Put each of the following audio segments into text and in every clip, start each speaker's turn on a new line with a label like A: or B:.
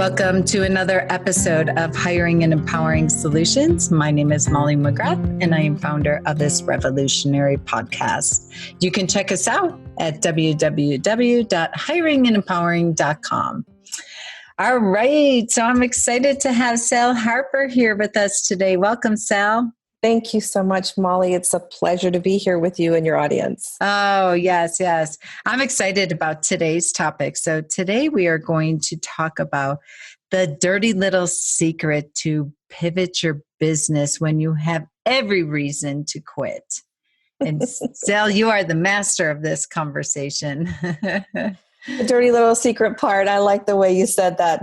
A: Welcome to another episode of Hiring and Empowering Solutions. My name is Molly McGrath, and I am founder of this revolutionary podcast. You can check us out at www.hiringandempowering.com. All right, so I'm excited to have Sal Harper here with us today. Welcome, Sal.
B: Thank you so much, Molly. It's a pleasure to be here with you and your audience.
A: Oh, yes. I'm excited about today's topic. So today we are going to talk about the dirty little secret to pivot your business when you have every reason to quit. And Sal, you are the master of this conversation.
B: The dirty little secret part. I like the way you said that.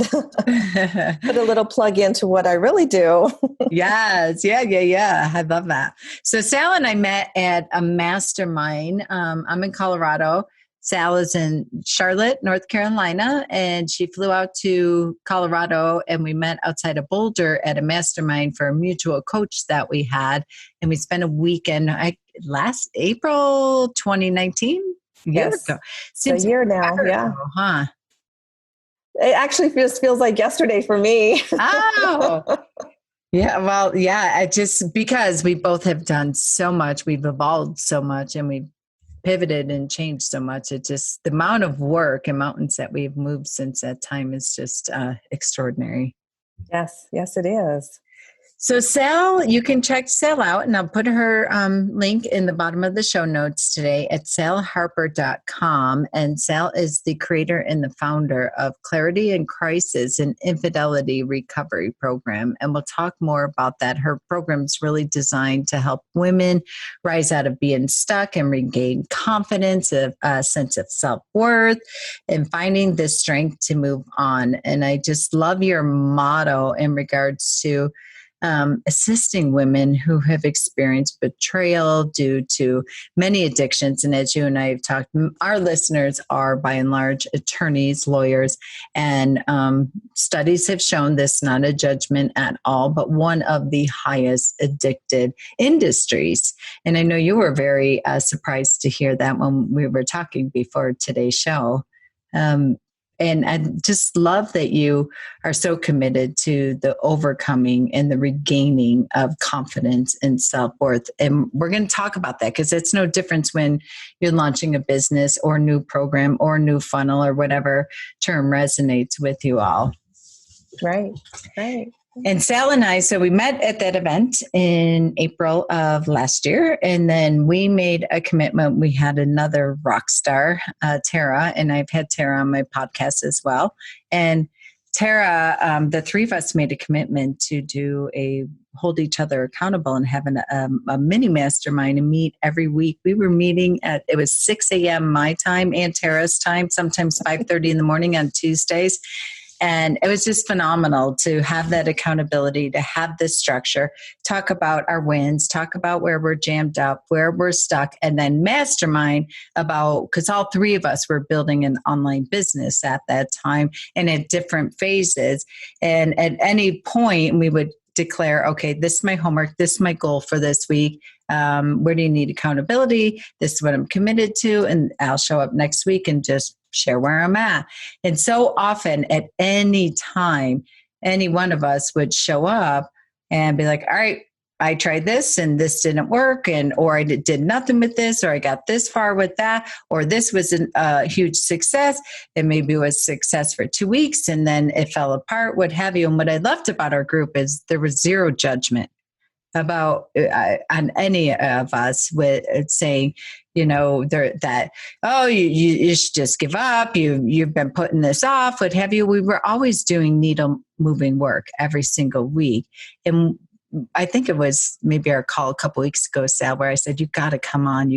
B: Put a little plug into what I really do.
A: Yes. Yeah. I love that. So Sal and I met at a mastermind. I'm in Colorado. Sal is in Charlotte, North Carolina, and she flew out to Colorado, and we met outside of Boulder at a mastermind for a mutual coach that we had. And we spent a weekend last April 2019.
B: Yes.
A: Ago.
B: It's a year now. Yeah.
A: Ago, huh?
B: It actually feels like yesterday for me.
A: Oh, yeah. Well, yeah. Just because we both have done so much, we've evolved so much, and we've pivoted and changed so much. It just, the amount of work and mountains that we've moved since that time is just extraordinary.
B: Yes, it is.
A: So Sal, you can check Sal out, and I'll put her link in the bottom of the show notes today at salharper.com. And Sal is the creator and the founder of Clarity in Crisis and Infidelity Recovery Program. And we'll talk more about that. Her program is really designed to help women rise out of being stuck and regain confidence, a sense of self-worth, and finding the strength to move on. And I just love your motto in regards to assisting women who have experienced betrayal due to many addictions. And as you and I have talked, our listeners are by and large attorneys, lawyers, and studies have shown this, not a judgment at all, but one of the highest addicted industries. And I know you were very surprised to hear that when we were talking before today's show. And I just love that you are so committed to the overcoming and the regaining of confidence and self-worth. And we're going to talk about that because it's no difference when you're launching a business or a new program or a new funnel or whatever term resonates with you all.
B: Right.
A: And Sal and I, so we met at that event in April of last year, and then we made a commitment. We had another rock star, Tara, and I've had Tara on my podcast as well. And Tara, the three of us made a commitment to hold each other accountable and having a mini mastermind and meet every week. We were meeting it was 6 a.m. my time and Tara's time, sometimes 5:30 in the morning on Tuesdays. And it was just phenomenal to have that accountability, to have this structure, talk about our wins, talk about where we're jammed up, where we're stuck, and then mastermind about, because all three of us were building an online business at that time and at different phases. And at any point, we would declare, okay, this is my homework, this is my goal for this week. Where do you need accountability? This is what I'm committed to. And I'll show up next week and just share where I'm at. And so often at any time, any one of us would show up and be like, all right, I tried this and this didn't work, or I did nothing with this, or I got this far with that, or this was a huge success. And maybe it was success for 2 weeks and then it fell apart, what have you. And what I loved about our group is there was zero judgment about on any of us with saying, you should just give up. You've been putting this off, what have you. We were always doing needle moving work every single week. And I think it was maybe our call a couple weeks ago, Sal, where I said, you got to come on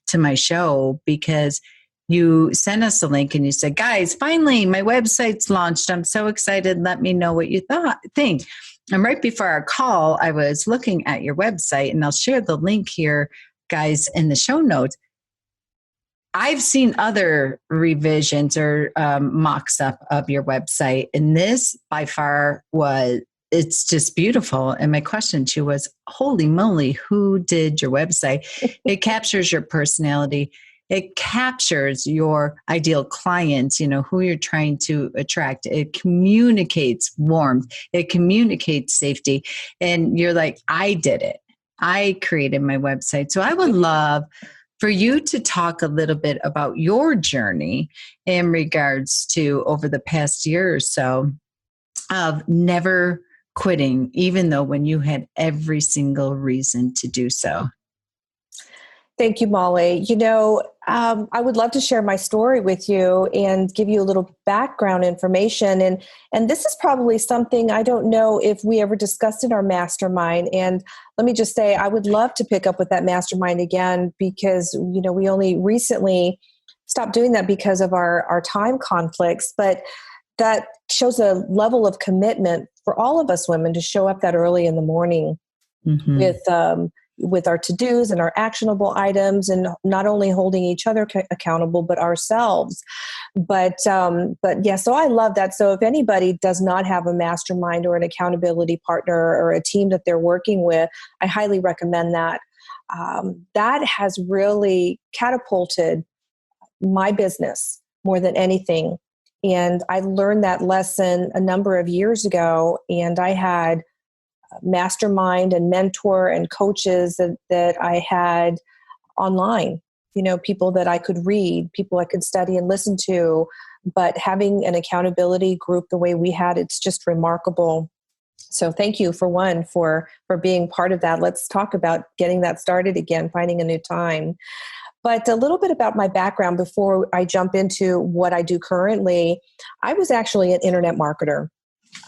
A: to my show, because you sent us a link and you said, guys, finally, my website's launched. I'm so excited. Let me know what you think. And right before our call, I was looking at your website, and I'll share the link here, guys, in the show notes. I've seen other revisions or mocks up of your website, and this by far it's just beautiful. And my question to you was, holy moly, who did your website? It captures your personality. it captures your ideal clients, who you're trying to attract. It communicates warmth. It communicates safety. And you're like, I did it. I created my website. So I would love for you to talk a little bit about your journey in regards to over the past year or so of never quitting, even though when you had every single reason to do so.
B: Thank you, Molly. I would love to share my story with you and give you a little background information. And this is probably something I don't know if we ever discussed in our mastermind. And let me just say, I would love to pick up with that mastermind again because, we only recently stopped doing that because of our time conflicts. But that shows a level of commitment for all of us women to show up that early in the morning with our to-dos and our actionable items, and not only holding each other accountable, but ourselves. But yeah, so I love that. So if anybody does not have a mastermind or an accountability partner or a team that they're working with, I highly recommend that. That has really catapulted my business more than anything. And I learned that lesson a number of years ago, and I had mastermind and mentor and coaches that I had online, people that I could read, people I could study and listen to, but having an accountability group the way we had, it's just remarkable. So thank you for being part of that. Let's talk about getting that started again, finding a new time. But a little bit about my background before I jump into what I do currently. I was actually an internet marketer.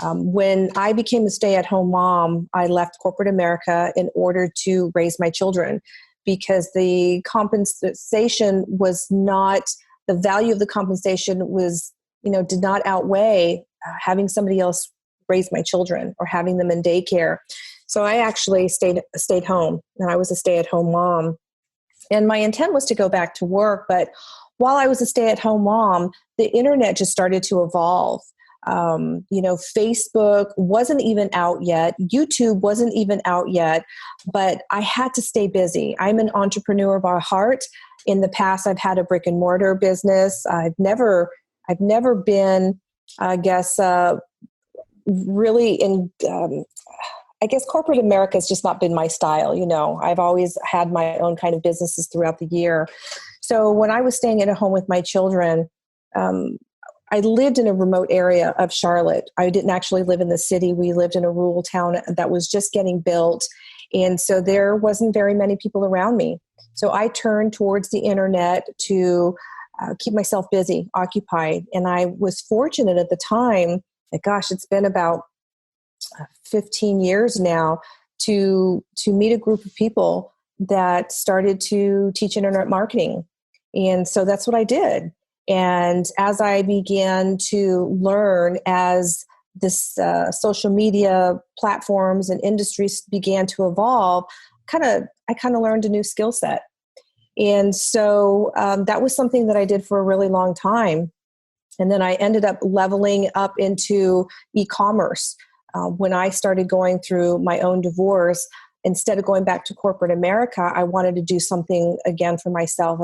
B: When I became a stay-at-home mom, I left corporate America in order to raise my children because the compensation was not, the value of the compensation was, did not outweigh having somebody else raise my children or having them in daycare. So I actually stayed home, and I was a stay-at-home mom. And my intent was to go back to work, but while I was a stay-at-home mom, the internet just started to evolve. Facebook wasn't even out yet. YouTube wasn't even out yet, but I had to stay busy. I'm an entrepreneur by heart. In the past, I've had a brick and mortar business. I've never been, really in, corporate America has just not been my style. I've always had my own kind of businesses throughout the year. So when I was staying at home with my children, I lived in a remote area of Charlotte. I didn't actually live in the city. We lived in a rural town that was just getting built. And so there wasn't very many people around me. So I turned towards the internet to keep myself busy, occupied. And I was fortunate at the time, it's been about 15 years now, to meet a group of people that started to teach internet marketing. And so that's what I did. And as I began to learn, as this social media platforms and industries began to evolve, I kind of learned a new skill set. And so that was something that I did for a really long time. And then I ended up leveling up into e-commerce. When I started going through my own divorce, instead of going back to corporate America, I wanted to do something again for myself.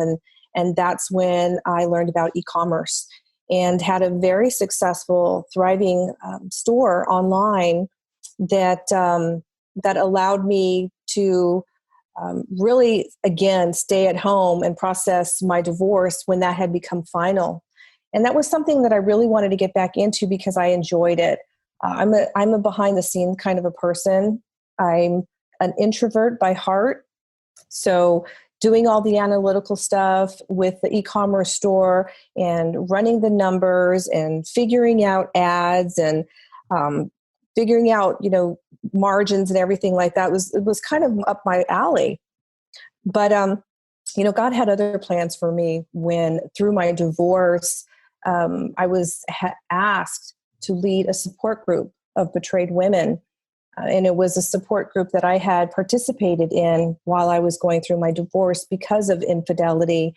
B: And that's when I learned about e-commerce and had a very successful, thriving store online that allowed me to really, again, stay at home and process my divorce when that had become final. And that was something that I really wanted to get back into because I enjoyed it. I'm a behind the scenes kind of a person. I'm an introvert by heart. So doing all the analytical stuff with the e-commerce store and running the numbers and figuring out ads and figuring out, margins and everything like that it was kind of up my alley. But, God had other plans for me when through my divorce, I was asked to lead a support group of betrayed women. And it was a support group that I had participated in while I was going through my divorce because of infidelity.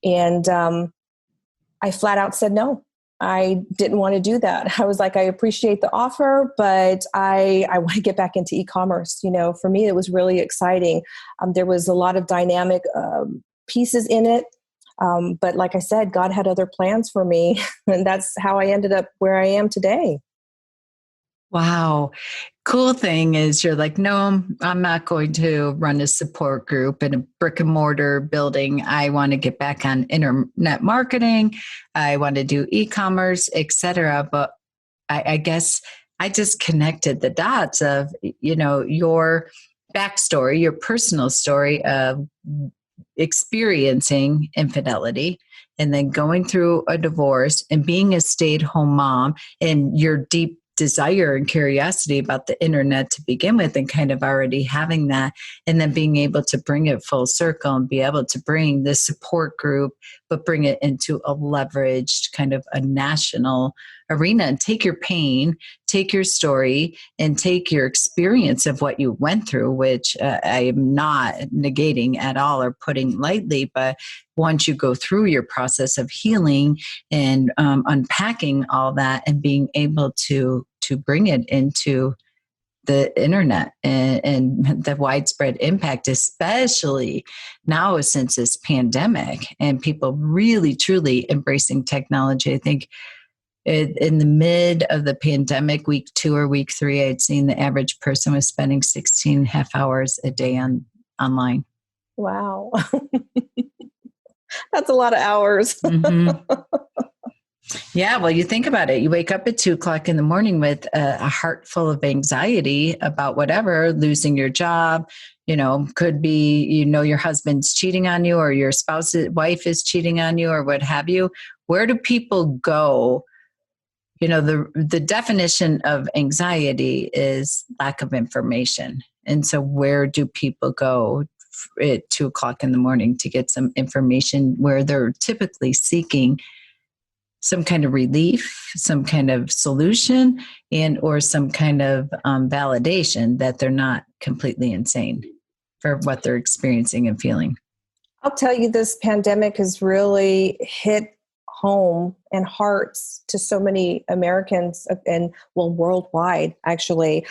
B: And I flat out said no. I didn't want to do that. I was like, I appreciate the offer, but I want to get back into e-commerce. For me, it was really exciting. There was a lot of dynamic pieces in it. But like I said, God had other plans for me. And that's how I ended up where I am today.
A: Wow. Cool thing is you're like, no, I'm not going to run a support group in a brick and mortar building. I want to get back on internet marketing. I want to do e-commerce, etc. But I guess I just connected the dots of, your backstory, your personal story of experiencing infidelity and then going through a divorce and being a stay-at-home mom and your deep desire and curiosity about the internet to begin with and kind of already having that and then being able to bring it full circle and be able to bring the support group but bring it into a leveraged kind of a national arena and take your pain, take your story, and take your experience of what you went through, which I am not negating at all or putting lightly, but once you go through your process of healing and unpacking all that and being able to bring it into the internet and the widespread impact, especially now since this pandemic and people really truly embracing technology. I think in the mid of the pandemic, week 2 or week 3, I'd seen the average person was spending 16 and a half hours a day online.
B: Wow. That's a lot of hours.
A: Mm-hmm. Yeah, well, you think about it. You wake up at 2:00 in the morning with a heart full of anxiety about whatever, losing your job, could be, your husband's cheating on you or your wife is cheating on you or what have you. Where do people go? The definition of anxiety is lack of information. And so where do people go at 2:00 in the morning to get some information where they're typically seeking some kind of relief, some kind of solution, and or some kind of validation that they're not completely insane for what they're experiencing and feeling?
B: I'll tell you, this pandemic has really hit home and hearts to so many Americans and, well, worldwide, actually.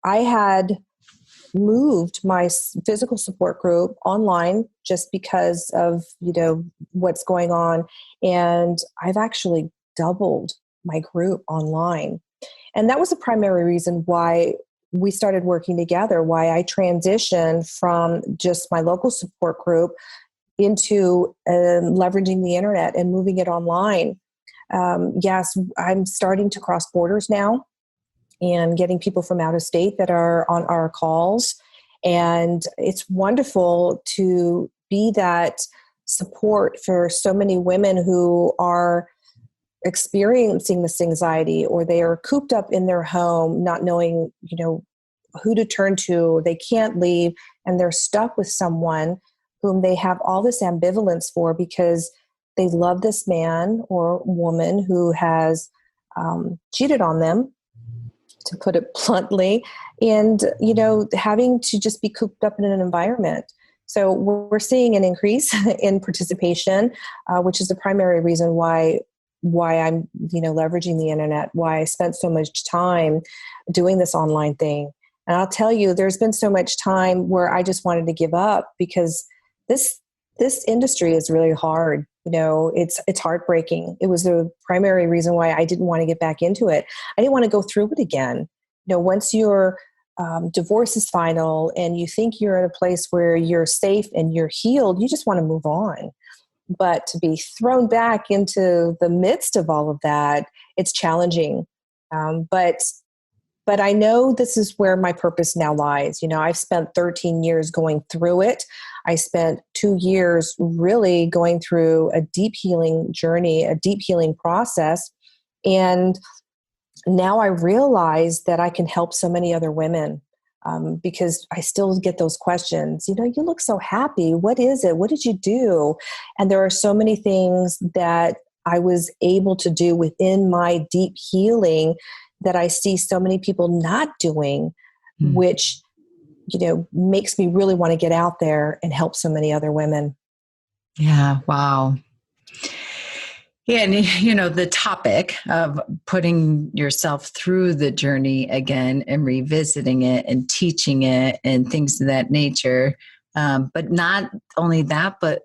B: I had moved my physical support group online just because of, what's going on. And I've actually doubled my group online. And that was the primary reason why we started working together, why I transitioned from just my local support group into leveraging the internet and moving it online. Yes, I'm starting to cross borders now and getting people from out of state that are on our calls. And it's wonderful to be that support for so many women who are experiencing this anxiety, or they are cooped up in their home, not knowing, who to turn to. They can't leave and they're stuck with someone whom they have all this ambivalence for because they love this man or woman who has cheated on them, to put it bluntly, and, having to just be cooped up in an environment. So we're seeing an increase in participation, which is the primary reason why I'm, leveraging the internet, why I spent so much time doing this online thing. And I'll tell you, there's been so much time where I just wanted to give up because this industry is really hard. It's heartbreaking. It was the primary reason why I didn't want to get back into it. I didn't want to go through it again. Once your divorce is final and you think you're in a place where you're safe and you're healed, you just want to move on. But to be thrown back into the midst of all of that, it's challenging. But I know this is where my purpose now lies. I've spent 13 years going through it. I spent 2 years really going through a deep healing journey, a deep healing process. And now I realize that I can help so many other women because I still get those questions. You look so happy. What is it? What did you do? And there are so many things that I was able to do within my deep healing that I see so many people not doing, which, makes me really want to get out there and help so many other women.
A: Yeah. Wow. Yeah. And, the topic of putting yourself through the journey again and revisiting it and teaching it and things of that nature. But not only that, but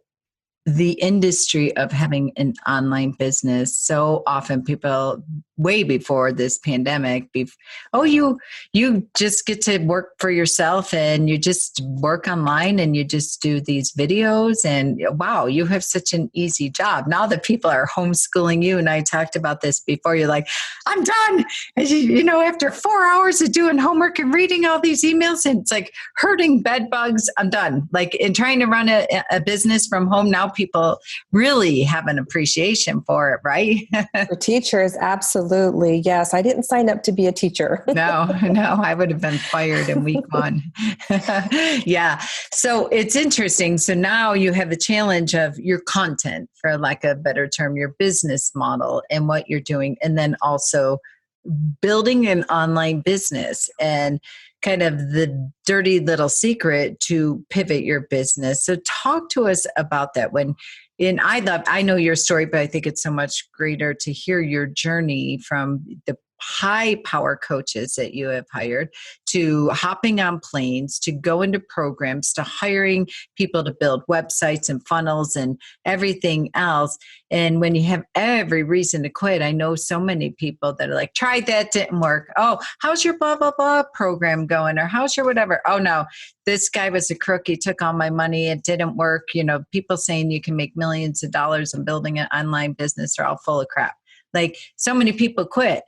A: the industry of having an online business. So often people, way before this pandemic, you just get to work for yourself and you just work online and you just do these videos and wow, you have such an easy job. Now that people are homeschooling you, and I talked about this before, you're like, I'm done. And after 4 hours of doing homework and reading all these emails, and it's like hurting bed bugs, I'm done. Like in trying to run a business from home, now people really have an appreciation for it, right?
B: For teachers, absolutely. Yes. I didn't sign up to be a teacher.
A: No, I would have been fired in week 1. Yeah. So it's interesting. So now you have the challenge of your content, for lack of a better term, your business model and what you're doing. And then also building an online business and kind of the dirty little secret to pivot your business. So talk to us about that. I know your story, but I think it's so much greater to hear your journey from the high power coaches that you have hired to hopping on planes, to go into programs, to hiring people to build websites and funnels and everything else. And when you have every reason to quit, I know so many people that are like, tried that, didn't work. Oh, how's your blah, blah, blah program going? Or how's your whatever? Oh no, this guy was a crook. He took all my money. It didn't work. People saying you can make millions of dollars in building an online business are all full of crap. Like so many people quit.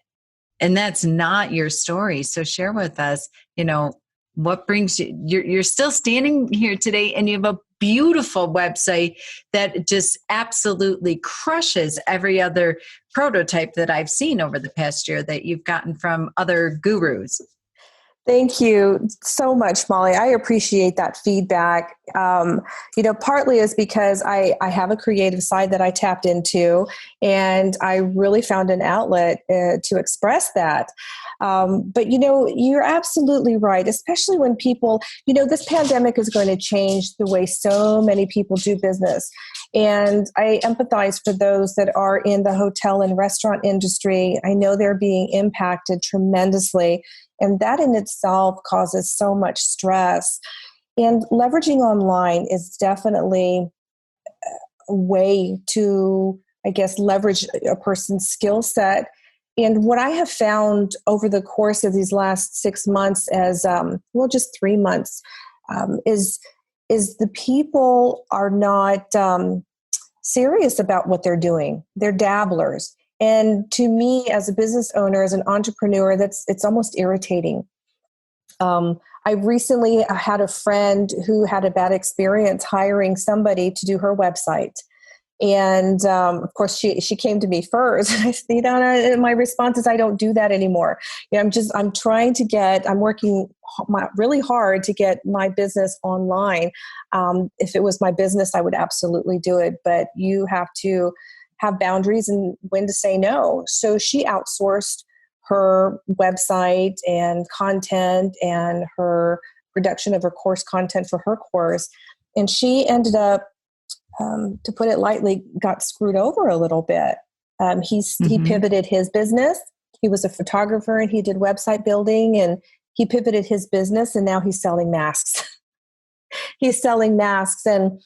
A: And that's not your story. So share with us, what brings you, you're still standing here today and you have a beautiful website that just absolutely crushes every other prototype that I've seen over the past year that you've gotten from other gurus.
B: Thank you so much, Molly. I appreciate that feedback. Partly is because I have a creative side that I tapped into, and I really found an outlet to express that. But you're absolutely right, especially when people, this pandemic is going to change the way so many people do business. And I empathize for those that are in the hotel and restaurant industry. I know they're being impacted tremendously. And that in itself causes so much stress. And leveraging online is definitely a way to, leverage a person's skill set. And what I have found over the course of these last 6 months, just 3 months, is the people are not serious about what they're doing. They're dabblers. And to me, as a business owner, as an entrepreneur, it's almost irritating. I recently had a friend who had a bad experience hiring somebody to do her website. And of course, she came to me first. I said, my response is, I don't do that anymore. I'm working really hard to get my business online. If it was my business, I would absolutely do it. But you have to have boundaries and when to say no. So she outsourced her website and content and her production of her course content for her course. And she ended up, to put it lightly, got screwed over a little bit. He pivoted his business. He was a photographer and he did website building, and he pivoted his business and now he's selling masks. He's selling masks, and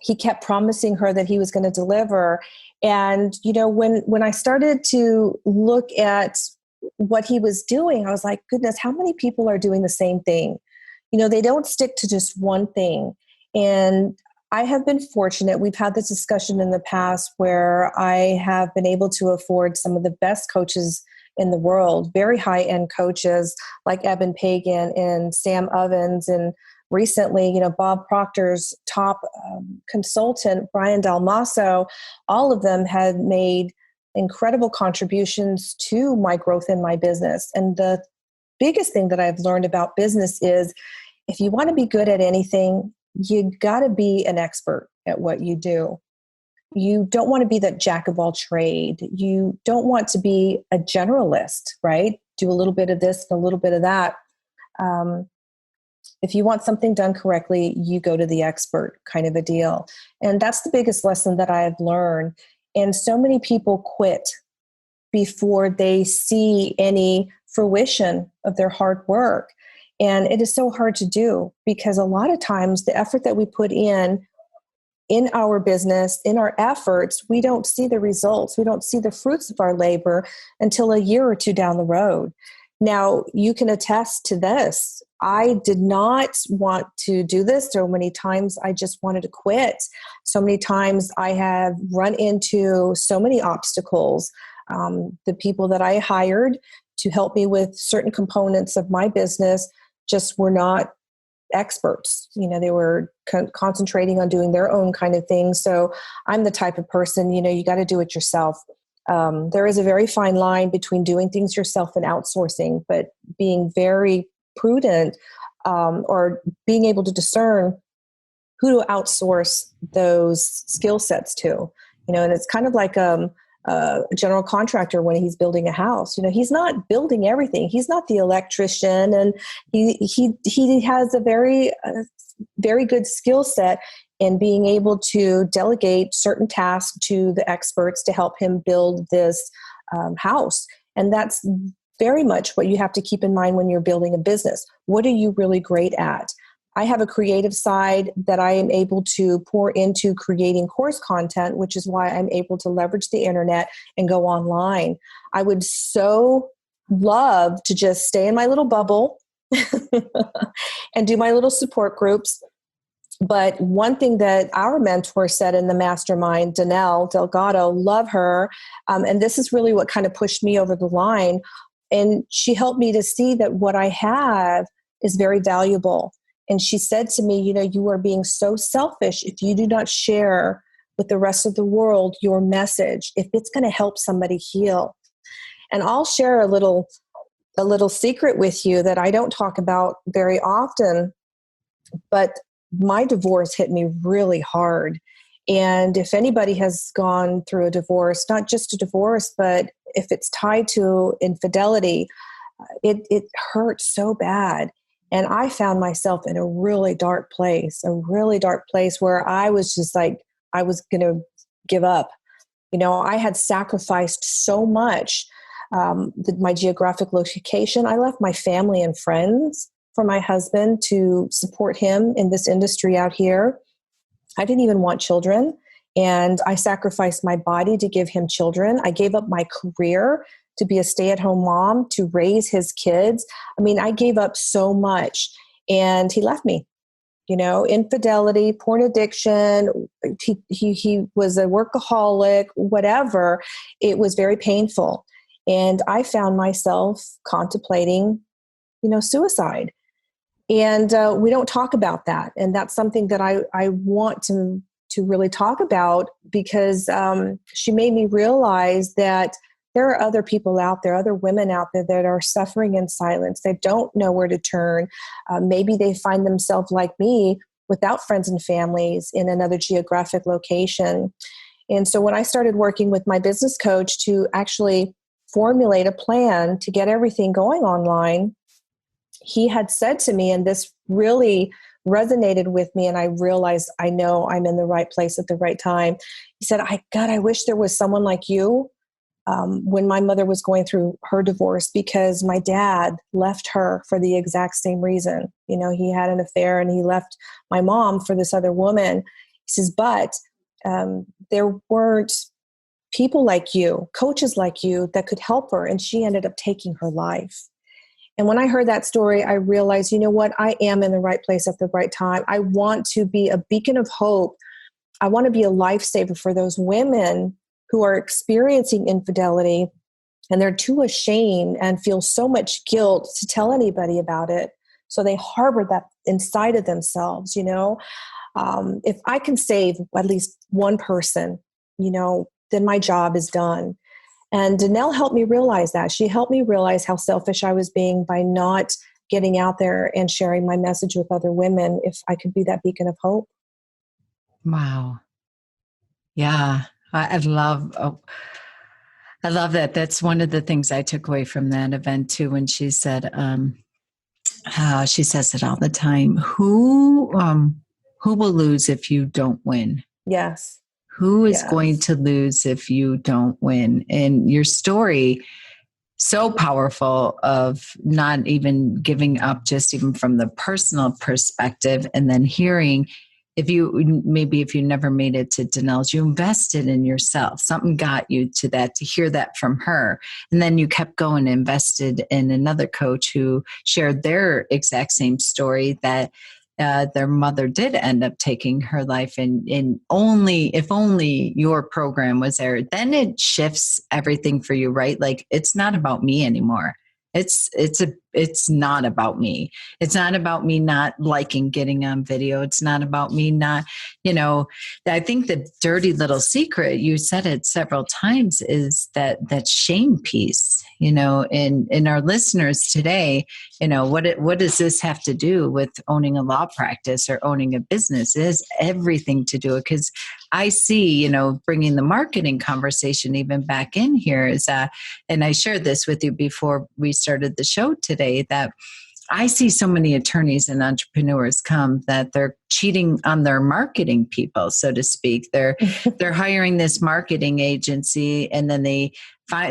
B: he kept promising her that he was going to deliver. And, when I started to look at what he was doing, I was like, goodness, how many people are doing the same thing? They don't stick to just one thing. And I have been fortunate. We've had this discussion in the past where I have been able to afford some of the best coaches in the world, very high-end coaches like Eben Pagan and Sam Ovens, and recently, Bob Proctor's top consultant, Brian Dalmaso. All of them had made incredible contributions to my growth in my business. And the biggest thing that I've learned about business is if you want to be good at anything, you got to be an expert at what you do. You don't want to be that jack of all trade. You don't want to be a generalist, right? Do a little bit of this and a little bit of that. If you want something done correctly, you go to the expert, kind of a deal. And that's the biggest lesson that I have learned. And so many people quit before they see any fruition of their hard work. And it is so hard to do because a lot of times the effort that we put in in our business, in our efforts, we don't see the results. We don't see the fruits of our labor until a year or two down the road. Now, you can attest to this. I did not want to do this. So many times I just wanted to quit. So many times I have run into so many obstacles. The people that I hired to help me with certain components of my business just were not experts. They were concentrating on doing their own kind of thing. So I'm the type of person, you got to do it yourself. There is a very fine line between doing things yourself and outsourcing, but being very prudent or being able to discern who to outsource those skill sets to. And it's kind of like a general contractor when he's building a house. He's not building everything. He's not the electrician, and he has a very good skill set in being able to delegate certain tasks to the experts to help him build this house. And that's very much what you have to keep in mind when you're building a business. What are you really great at? I have a creative side that I am able to pour into creating course content, which is why I'm able to leverage the internet and go online. I would so love to just stay in my little bubble and do my little support groups. But one thing that our mentor said in the mastermind, Danelle Delgado, love her. And this is really what kind of pushed me over the line. And she helped me to see that what I have is very valuable. And she said to me, you are being so selfish if you do not share with the rest of the world your message, if it's going to help somebody heal. And I'll share a little secret with you that I don't talk about very often, but my divorce hit me really hurt. And if anybody has gone through a divorce, not just a divorce, but if it's tied to infidelity, it hurts so bad. And I found myself in a really dark place where I was just like, I was going to give up. I had sacrificed so much. My geographic location, I left my family and friends for my husband to support him in this industry out here. I didn't even want children, and I sacrificed my body to give him children. I gave up my career to be a stay-at-home mom, to raise his kids. I mean, I gave up so much, and he left me. Infidelity, porn addiction, he was a workaholic, whatever. It was very painful. And I found myself contemplating, suicide. And we don't talk about that. And that's something that I want to really talk about, because she made me realize that there are other people out there, other women out there that are suffering in silence. They don't know where to turn. Maybe they find themselves like me, without friends and families, in another geographic location. And so when I started working with my business coach to actually formulate a plan to get everything going online, he had said to me, and this really resonated with me, and I realized I know I'm in the right place at the right time. He said, I wish there was someone like you when my mother was going through her divorce, because my dad left her for the exact same reason. He had an affair and he left my mom for this other woman. He says, but there weren't people like you, coaches like you, that could help her, and she ended up taking her life. And when I heard that story, I realized, what? I am in the right place at the right time. I want to be a beacon of hope. I want to be a lifesaver for those women who are experiencing infidelity, and they're too ashamed and feel so much guilt to tell anybody about it. So they harbor that inside of themselves, If I can save at least one person, then my job is done. And Danelle helped me realize that. She helped me realize how selfish I was being by not getting out there and sharing my message with other women, if I could be that beacon of hope.
A: Wow. Yeah. I love that. That's one of the things I took away from that event too, when she said, she says it all the time, who will lose if you don't win?
B: Yes.
A: Who is going to lose if you don't win? And your story, so powerful, of not even giving up, just even from the personal perspective, and then hearing if you never made it to Danelle's, you invested in yourself. Something got you to that, to hear that from her. And then you kept going and invested in another coach who shared their exact same story, that their mother did end up taking her life. And if only your program was there, then it shifts everything for you, right? Like, it's not about me anymore. It's not about me. It's not about me not liking getting on video. It's not about me not, I think the dirty little secret, you said it several times, is that shame piece, in our listeners today, what does this have to do with owning a law practice or owning a business? It has everything to do, because I see, bringing the marketing conversation even back in here is and I shared this with you before we started the show today, that I see so many attorneys and entrepreneurs come that they're cheating on their marketing people, so to speak. They're hiring this marketing agency, and then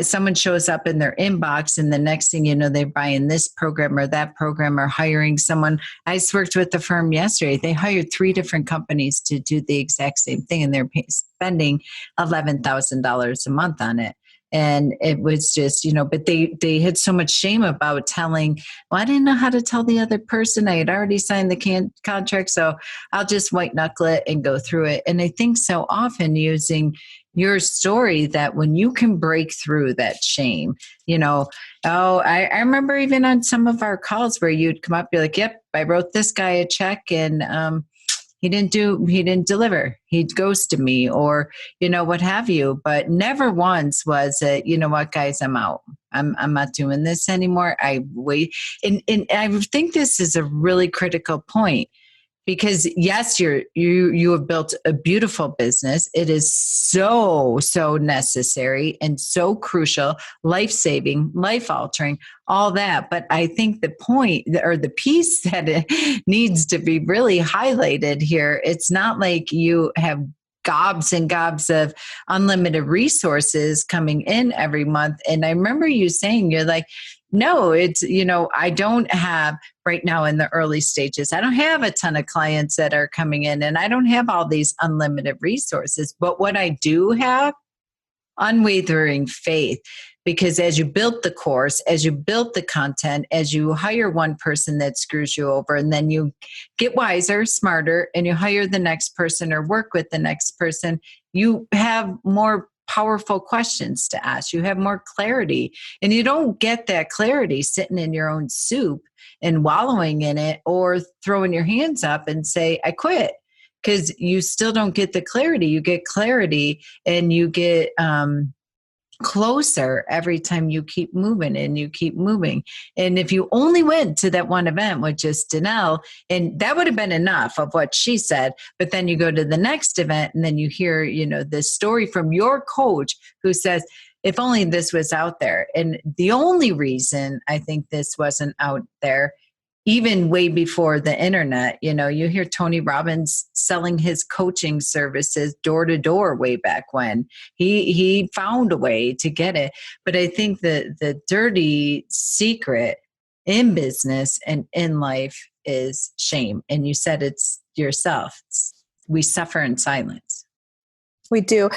A: someone shows up in their inbox, and the next thing you know, they're buying this program or that program, or hiring someone. I just worked with the firm yesterday. They hired 3 different companies to do the exact same thing, and they're spending $11,000 a month on it. And it was just, but they had so much shame about telling, well, I didn't know how to tell the other person. I had already signed the contract, so I'll just white knuckle it and go through it. And I think so often, using your story, that when you can break through that shame, I remember even on some of our calls where you'd come up, be like, yep, I wrote this guy a check, and he didn't deliver. He ghosted me, or, what have you. But never once was it, you know what, guys, I'm out. I'm not doing this anymore. I wait. And I think this is a really critical point, because yes, you have built a beautiful business. It is so necessary and so crucial, life-saving, life-altering, all that. But I think the point, or the piece that it needs to be really highlighted here, it's not like you have gobs and gobs of unlimited resources coming in every month. And I remember you saying, you're like, no, it's, I don't have right now in the early stages, I don't have a ton of clients that are coming in, and I don't have all these unlimited resources. But what I do have, unwavering faith, because as you built the course, as you built the content, as you hire one person that screws you over, and then you get wiser, smarter, and you hire the next person or work with the next person, you have more powerful questions to ask. You have more clarity, and you don't get that clarity sitting in your own soup and wallowing in it, or throwing your hands up and say, I quit, because you still don't get the clarity. You get clarity, and you get closer every time you keep moving and you keep moving. And if you only went to that one event with just Danelle, and that would have been enough of what she said, but then you go to the next event, and then you hear, this story from your coach who says, if only this was out there. And the only reason I think this wasn't out there, even way before the internet, you hear Tony Robbins selling his coaching services door to door way back when. He found a way to get it. But I think the dirty secret in business and in life is shame. And you said it's yourself. We suffer in silence.
B: We do.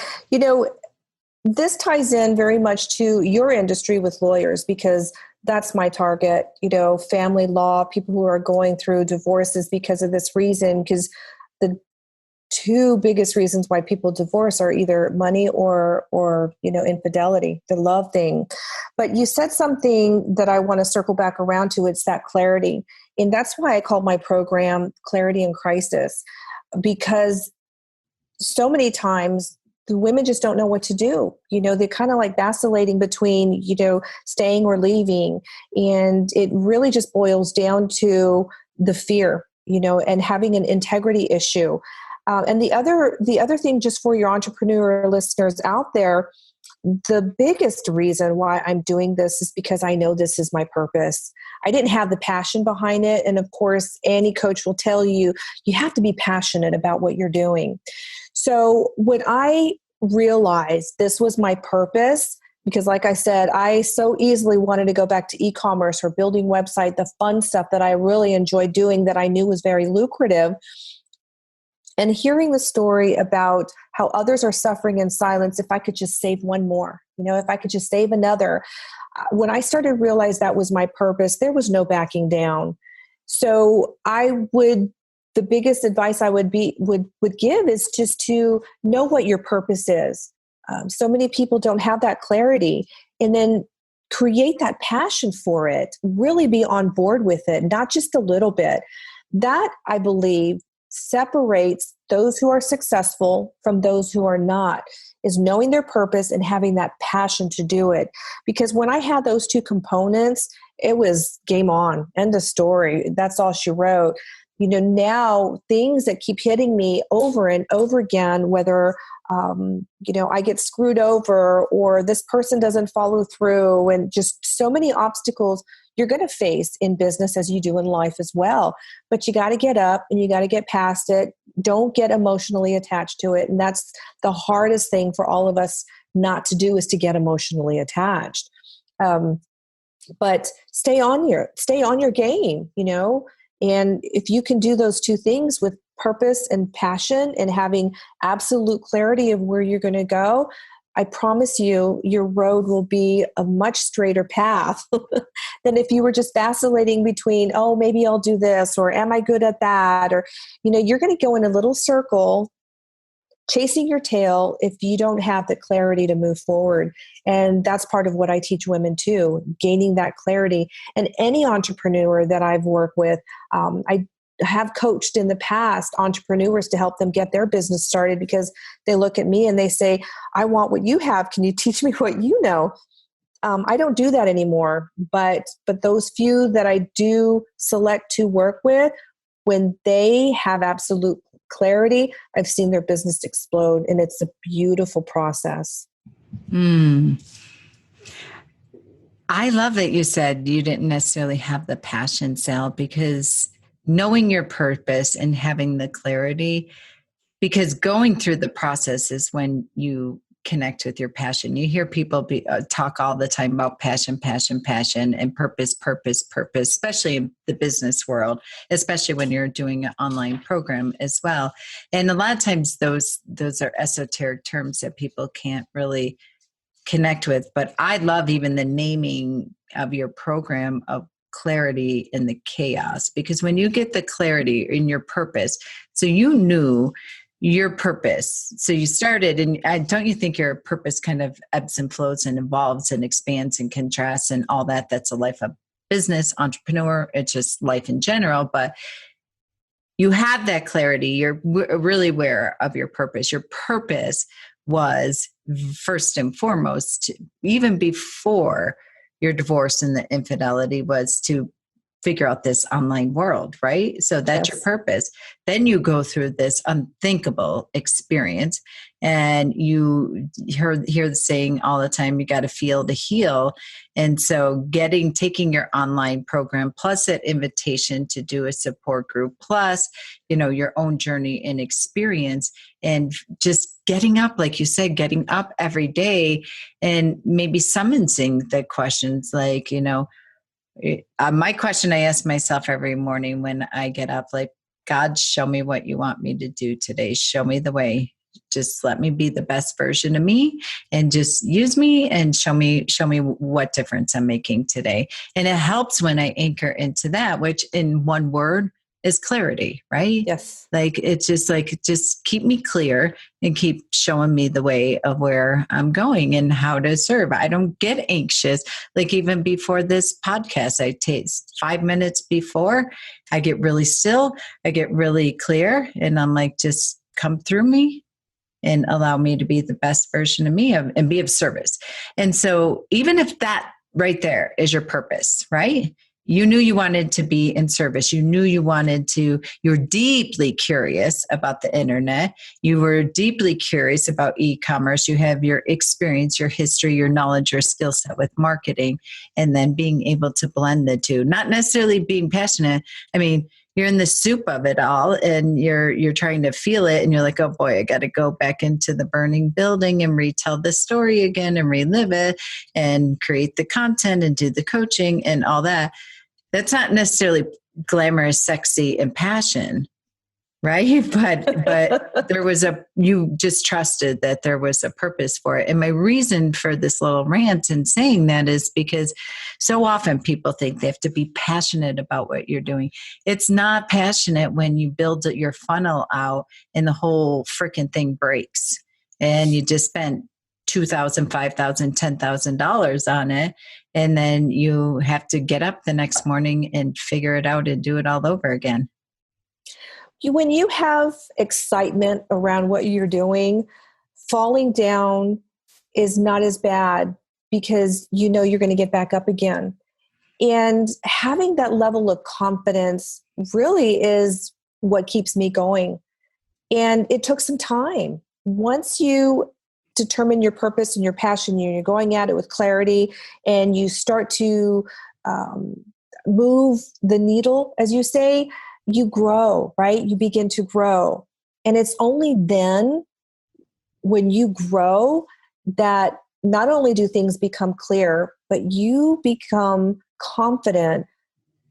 B: This ties in very much to your industry with lawyers, because that's my target, family law, people who are going through divorces because of this reason, because the 2 biggest reasons why people divorce are either money or infidelity, the love thing. But you said something that I want to circle back around to. It's that clarity. And that's why I call my program Clarity in Crisis, because so many times the women just don't know what to do. They're kind of like vacillating between, staying or leaving. And it really just boils down to the fear, and having an integrity issue. And the other thing, just for your entrepreneur listeners out there, the biggest reason why I'm doing this is because I know this is my purpose. I didn't have the passion behind it. And of course, any coach will tell you, you have to be passionate about what you're doing. So when I realized this was my purpose, because like I said, I so easily wanted to go back to e-commerce or building website, the fun stuff that I really enjoyed doing that I knew was very lucrative. and hearing the story about how others are suffering in silence, if I could just save one more, if I could just save another. When I started to realize that was my purpose, there was no backing down. So the biggest advice I would give is just to know what your purpose is. So many people don't have that clarity, and then create that passion for it, really be on board with it, not just a little bit. That, I believe, separates those who are successful from those who are not, is knowing their purpose and having that passion to do it. Because when I had those two components, it was game on, end of story. That's all she wrote. Now things that keep hitting me over and over again, whether, I get screwed over or this person doesn't follow through, and just so many obstacles you're going to face in business as you do in life as well. But you got to get up and you got to get past it. Don't get emotionally attached to it. And that's the hardest thing for all of us not to do, is to get emotionally attached. But stay on your game, and if you can do those two things with purpose and passion and having absolute clarity of where you're going to go, I promise you, your road will be a much straighter path than if you were just vacillating between, oh, maybe I'll do this, or am I good at that? Or, you're going to go in a little circle chasing your tail if you don't have the clarity to move forward. And that's part of what I teach women too, gaining that clarity. And any entrepreneur that I've worked with, I have coached in the past entrepreneurs to help them get their business started, because they look at me and they say, I want what you have. Can you teach me what you know? I don't do that anymore, but those few that I do select to work with, when they have absolute clarity, I've seen their business explode, and it's a beautiful process.
A: I love that you said you didn't necessarily have the passion, Sal, because knowing your purpose and having the clarity, because going through the process is when you connect with your passion. You hear people talk all the time about passion, passion, passion, and purpose, purpose, purpose, especially in the business world, especially when you're doing an online program as well. And a lot of times those are esoteric terms that people can't really connect with. But I love even the naming of your program of clarity in the chaos, because when you get the clarity in your purpose, so you knew your purpose. So you started, and don't you think your purpose kind of ebbs and flows and evolves and expands and contrasts and all that? That's a life of business, entrepreneur. It's just life in general. But you have that clarity. You're really aware of your purpose. Your purpose was first and foremost, even before your divorce and the infidelity, was to figure out this online world, right? So that's your purpose. Then you go through this unthinkable experience, and you hear the saying all the time, you got to feel to heal. And so taking your online program, plus that invitation to do a support group, plus, your own journey and experience, and just getting up, like you said, getting up every day, and maybe summoning the questions like, my question I ask myself every morning when I get up, like, God, show me what you want me to do today. Show me the way. Just let me be the best version of me, and just use me and show me what difference I'm making today. And it helps when I anchor into that, which in one word is clarity, right?
B: Yes.
A: Like, it's just keep me clear and keep showing me the way of where I'm going and how to serve. I don't get anxious. Like, even before this podcast, I take 5 minutes before, I get really still, I get really clear, and I'm like, just come through me and allow me to be the best version of me and be of service. And so even if that right there is your purpose, right? You knew you wanted to be in service. You knew you're deeply curious about the internet. You were deeply curious about e-commerce. You have your experience, your history, your knowledge, your skill set with marketing, and then being able to blend the two, not necessarily being passionate. I mean, you're in the soup of it all, and you're trying to feel it, and you're like, oh boy, I got to go back into the burning building and retell the story again and relive it and create the content and do the coaching and all that. That's not necessarily glamorous, sexy, and passion, right? But there was you just trusted that there was a purpose for it. And my reason for this little rant and saying that is because so often people think they have to be passionate about what you're doing. It's not passionate when you build your funnel out and the whole freaking thing breaks and you just spent $2,000, $5,000, $10,000 on it. And then you have to get up the next morning and figure it out and do it all over again.
B: When you have excitement around what you're doing, falling down is not as bad because you know you're going to get back up again. And having that level of confidence really is what keeps me going. And it took some time. Once you determine your purpose and your passion, you're going at it with clarity, and you start to move the needle, as you say, you grow, right? You begin to grow. And it's only then when you grow that not only do things become clear, but you become confident,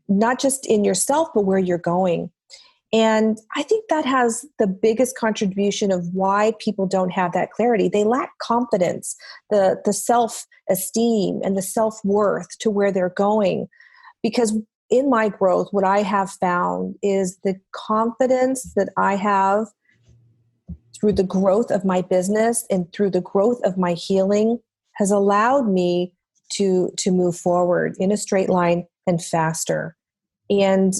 B: not just in yourself, but where you're going. And I think that has the biggest contribution of why people don't have that clarity. They lack confidence, the self-esteem and the self-worth to where they're going. Because in my growth, what I have found is the confidence that I have through the growth of my business and through the growth of my healing has allowed me to move forward in a straight line and faster. And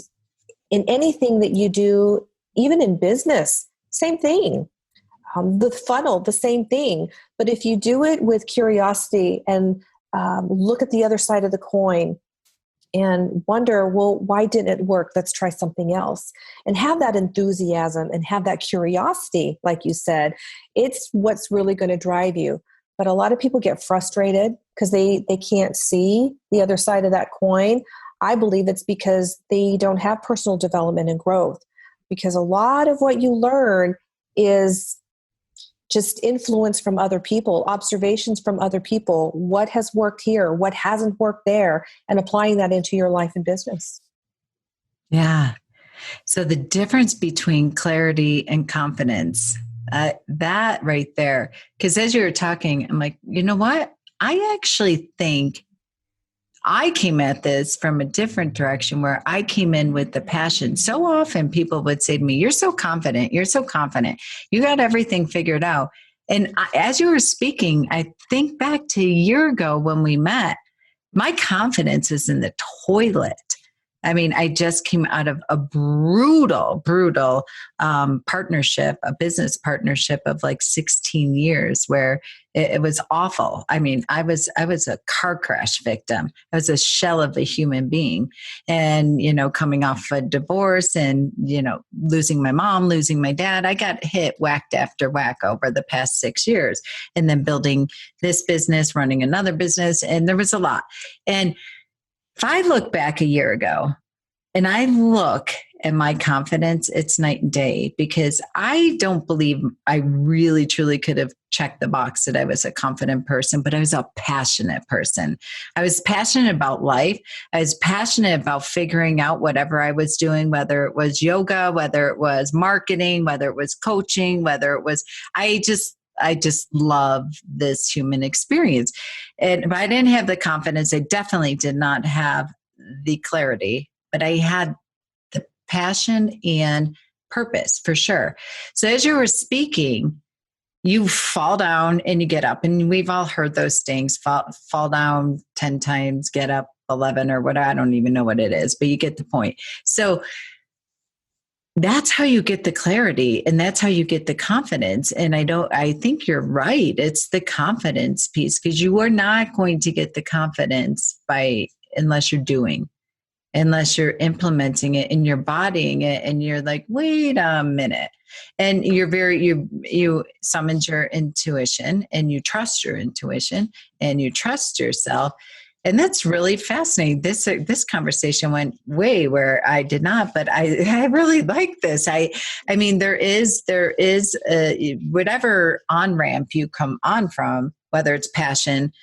B: in anything that you do, even in business, same thing. The funnel, the same thing. But if you do it with curiosity and look at the other side of the coin and wonder, well, why didn't it work? Let's try something else. And have that enthusiasm and have that curiosity, like you said, it's what's really going to drive you. But a lot of people get frustrated because they can't see the other side of that coin. I believe it's because they don't have personal development and growth, because a lot of what you learn is just influence from other people, observations from other people, what has worked here, what hasn't worked there, and applying that into your life and business.
A: Yeah. So the difference between clarity and confidence, that right there, because as you were talking, I'm like, you know what? I actually think I came at this from a different direction where I came in with the passion. So often people would say to me, you're so confident. You're so confident. You got everything figured out. And as you were speaking, I think back to a year ago when we met, my confidence is in the toilet. I mean, I just came out of a brutal partnership, a business partnership of like 16 years where it was awful. I mean, I was a car crash victim. I was a shell of a human being. And, coming off a divorce and, losing my mom, losing my dad, I got hit whacked after whack over the past 6 years. And then building this business, running another business. And there was a lot. And if I look back a year ago and I look at my confidence, it's night and day, because I don't believe I really truly could have checked the box that I was a confident person, but I was a passionate person. I was passionate about life. I was passionate about figuring out whatever I was doing, whether it was yoga, whether it was marketing, whether it was coaching, whether it was, I just love this human experience. And if I didn't have the confidence, I definitely did not have the clarity, but I had the passion and purpose for sure. So as you were speaking, you fall down and you get up, and we've all heard those things, fall down 10 times, get up 11 or what, I don't even know what it is, but you get the point. So that's how you get the clarity, and that's how you get the confidence. And I think you're right. It's the confidence piece, because you are not going to get the confidence unless you're doing, unless you're implementing it and you're bodying it and you're like, wait a minute. And you summoned your intuition and you trust your intuition and you trust yourself. And that's really fascinating. This conversation went way where I did not, but I really like this. I mean, there is whatever on-ramp you come on from, whether it's passion,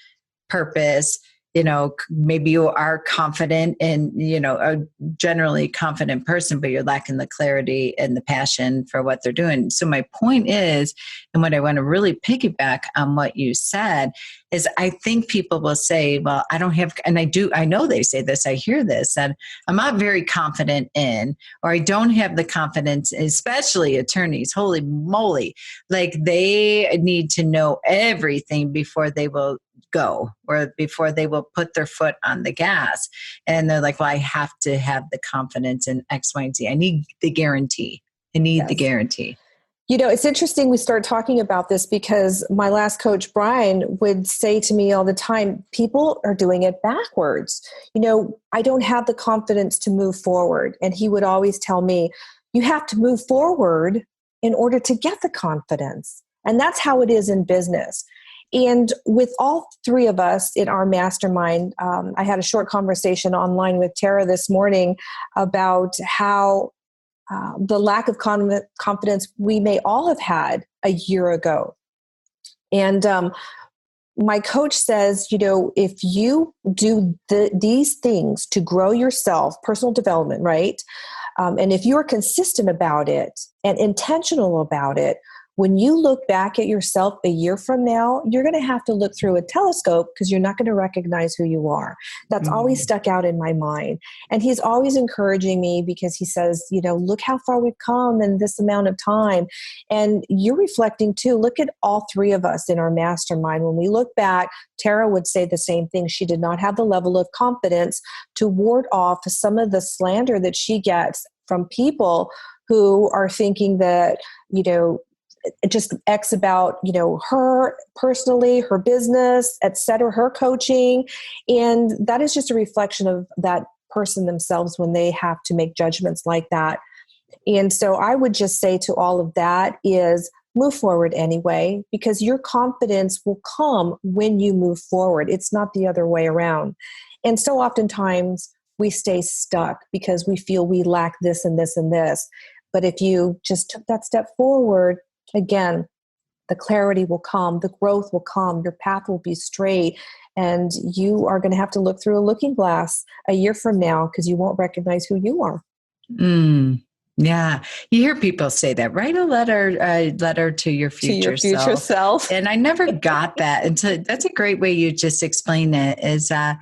A: purpose, maybe you are confident and, a generally confident person, but you're lacking the clarity and the passion for what they're doing. So my point is, and what I want to really piggyback on what you said is, I think people will say, well, I don't have, and I know they say this, I hear this, that I'm not very confident in, or I don't have the confidence, especially attorneys, holy moly, like they need to know everything before they will go, or before they will put their foot on the gas. And they're like, well, I have to have the confidence in X, Y, and Z. I need the guarantee. The guarantee.
B: It's interesting we start talking about this, because my last coach, Brian, would say to me all the time, people are doing it backwards. I don't have the confidence to move forward. And he would always tell me, you have to move forward in order to get the confidence. And that's how it is in business. And with all three of us in our mastermind, I had a short conversation online with Tara this morning about how the lack of confidence we may all have had a year ago. And my coach says, if you do these things to grow yourself, personal development, right? And if you're consistent about it and intentional about it, when you look back at yourself a year from now, you're going to have to look through a telescope, because you're not going to recognize who you are. That's always stuck out in my mind. And he's always encouraging me, because he says, look how far we've come in this amount of time. And you're reflecting too. Look at all three of us in our mastermind. When we look back, Tara would say the same thing. She did not have the level of confidence to ward off some of the slander that she gets from people who are thinking that, just X about, her personally, her business, et cetera, her coaching. And that is just a reflection of that person themselves when they have to make judgments like that. And so I would just say to all of that is move forward anyway, because your confidence will come when you move forward. It's not the other way around. And so oftentimes we stay stuck because we feel we lack this and this and this. But if you just took that step forward, again, the clarity will come, the growth will come, your path will be straight, and you are going to have to look through a looking glass a year from now, because you won't recognize who you are.
A: Yeah. You hear people say that, write a letter to your future
B: self.
A: And I never got that. And so that's a great way you just explain it is, oh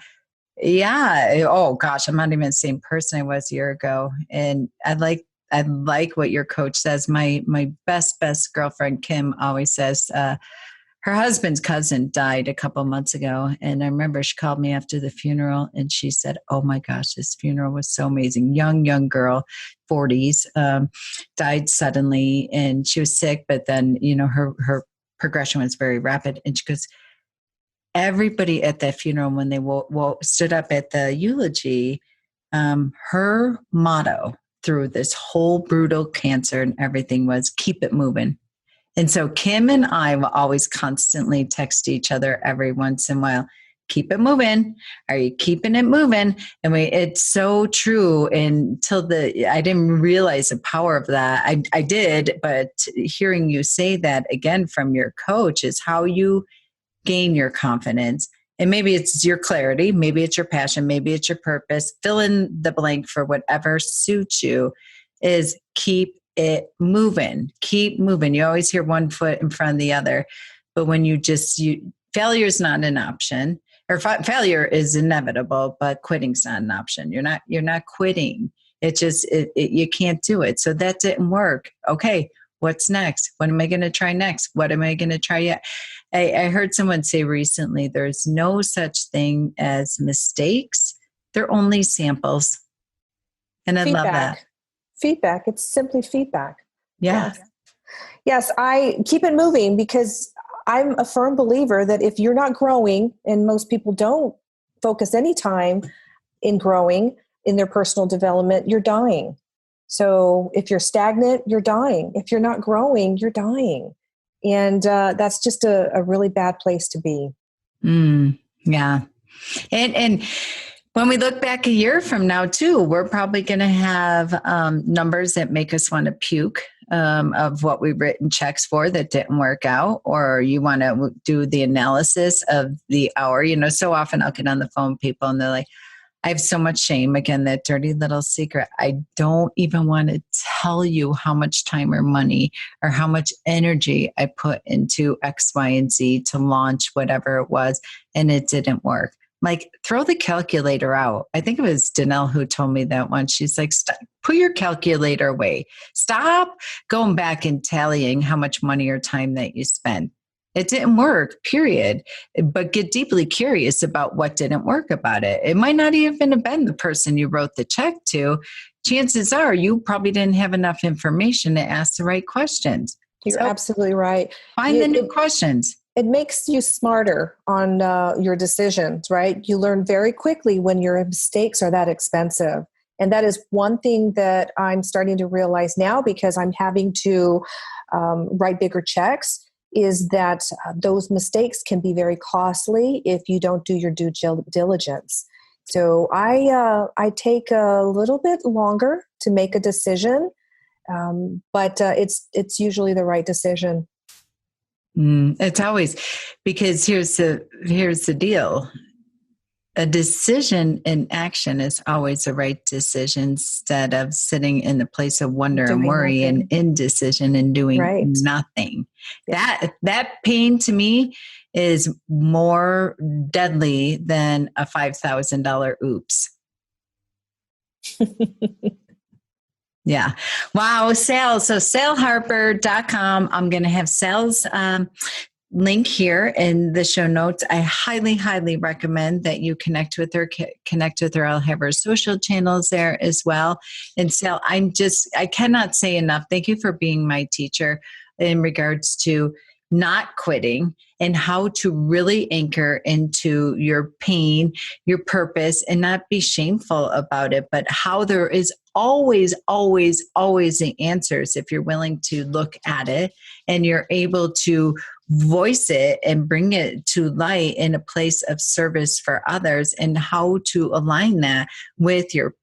A: gosh, I'm not even the same person I was a year ago. And I like what your coach says. My best girlfriend, Kim, always says, her husband's cousin died a couple months ago. And I remember she called me after the funeral and she said, oh my gosh, this funeral was so amazing. Young girl, 40s, died suddenly, and she was sick, but then, her progression was very rapid. And she goes, everybody at that funeral, when they stood up at the eulogy, her motto through this whole brutal cancer and everything was keep it moving. And so Kim and I will always constantly text each other every once in a while, keep it moving. Are you keeping it moving? And it's so true. Until I didn't realize the power of that. I did, but hearing you say that again from your coach is how you gain your confidence. And maybe it's your clarity, maybe it's your passion, maybe it's your purpose. Fill in the blank for whatever suits you. Is keep it moving. Keep moving. You always hear one foot in front of the other. But when failure is not an option, or failure is inevitable, but quitting's not an option. You're not quitting. It's just, you can't do it. So that didn't work. Okay. What's next? What am I going to try next? What am I going to try yet? I heard someone say recently, there's no such thing as mistakes. They're only samples. And I love that.
B: Feedback. It's simply feedback.
A: Yeah.
B: Yes, I keep it moving, because I'm a firm believer that if you're not growing, and most people don't focus any time in growing in their personal development, you're dying. So if you're stagnant, you're dying. If you're not growing, you're dying. And that's just a really bad place to be.
A: Yeah. And when we look back a year from now too, we're probably going to have numbers that make us want to puke of what we've written checks for that didn't work out, or you want to do the analysis of the hour. So often I'll get on the phone with people and they're like, I have so much shame. Again, that dirty little secret. I don't even want to tell you how much time or money or how much energy I put into X, Y, and Z to launch whatever it was, and it didn't work. Like, throw the calculator out. I think it was Danelle who told me that once. She's like, stop, put your calculator away. Stop going back and tallying how much money or time that you spent. It didn't work, period. But get deeply curious about what didn't work about it. It might not even have been the person you wrote the check to. Chances are you probably didn't have enough information to ask the right questions.
B: You're absolutely right.
A: Find the new questions.
B: It makes you smarter on your decisions, right? You learn very quickly when your mistakes are that expensive. And that is one thing that I'm starting to realize now, because I'm having to write bigger checks, is that those mistakes can be very costly if you don't do your due diligence. So I take a little bit longer to make a decision, but it's usually the right decision.
A: It's always, because here's the deal. A decision in action is always the right decision, instead of sitting in the place of wonder and worry and indecision and doing nothing. Yeah. That pain to me is more deadly than a $5,000 oops. Yeah. Wow, Sal. So salharper.com. I'm going to have Sal's link here in the show notes. I highly, highly recommend that you connect with her. I'll have her social channels there as well. And Sal, I cannot say enough. Thank you for being my teacher in regards to not quitting and how to really anchor into your pain, your purpose, and not be shameful about it, but how there is always, always, always the answers if you're willing to look at it and you're able to voice it and bring it to light in a place of service for others, and how to align that with your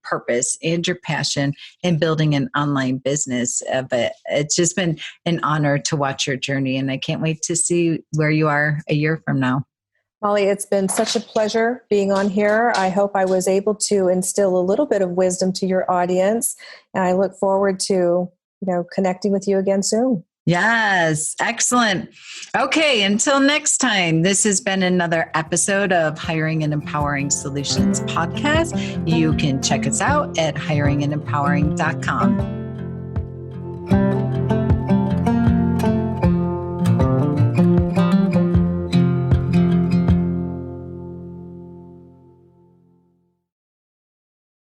A: purpose and your passion in building an online business. But it's just been an honor to watch your journey, and I can't wait to see where you are a year from now.
B: Molly, it's been such a pleasure being on here. I hope I was able to instill a little bit of wisdom to your audience, and I look forward to connecting with you again soon.
A: Yes, excellent. Okay, until next time, this has been another episode of Hiring and Empowering Solutions podcast. You can check us out at hiringandempowering.com.